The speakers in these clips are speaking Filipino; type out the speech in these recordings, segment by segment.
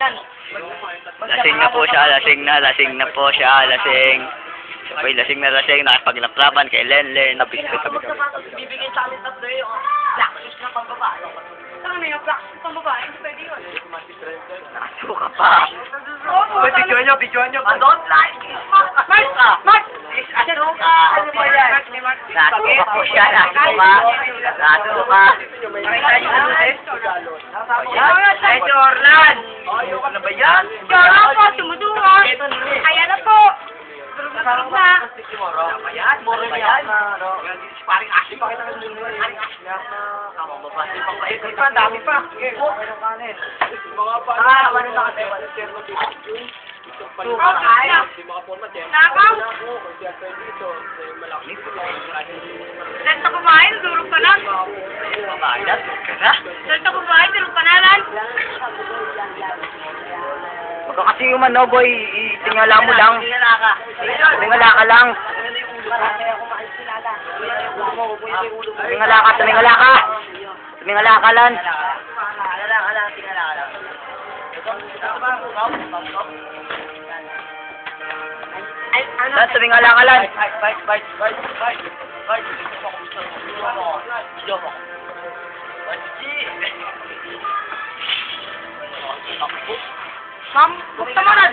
Lasing na po siya, lasing na po siya, lasing. Siya po'y lasing na lasing, nakipaglaplaban kay Lenlen. Bibigyan sa amin tatlo yung practice na pambabae. Ano na yung practice ng pambabae? Hindi pwede yun. Nakasuka pa. Videoan nyo. I don't like it. Mark! Asuka! Ano ba yan? Nasuka po siya, nasuka. Nasuka. Ito, Orlan! Ano ba yan? Diyan po, tumudungo. Ayan na po. Tulog na. Moro yan. Paring asin pa kita ng lulu. Paring asin na. Kamang babasi pa pa. Ito pa, dami pa. Mga pa. Ano na kasi? Nakaw! Saan ka babae? Durog ka na? Babayad ka na. Saan ka babae? Durog ka na lang? Huwag ka kasi umano, boy. Tingala mo lang. Tingala ka lang. Tingala ka, tingala ka. Tingala ka lang. Dan, tingala ka lang. Ma'am, bukta mo lang.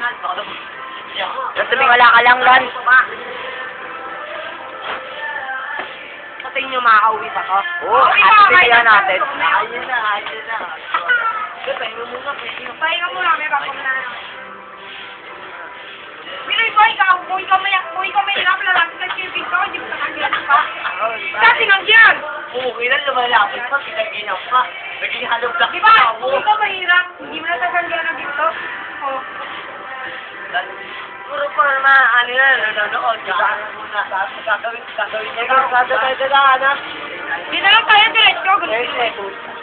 Dan, tingala ka lang, Lan. Sa tingin nyo makakauwi sa ko? Oo, at kaya natin. Ayun na. Pahinga muna, may bako na. Pinoy boy ka, buhay ka may hirap na lang sa shipping ko, hindi mo sa kandiyan pa. Dati nandiyan! Kailan lumalapit pa, pinag-inap ka. Naging halong black Diba? Buhay ka mahirap, hindi mo na sa kandiyan na dito. Oh. Puro pa naman, ano na, nanonood. Gagawin niya. Gagawin niya. Di na lang tayo diretso, ganun.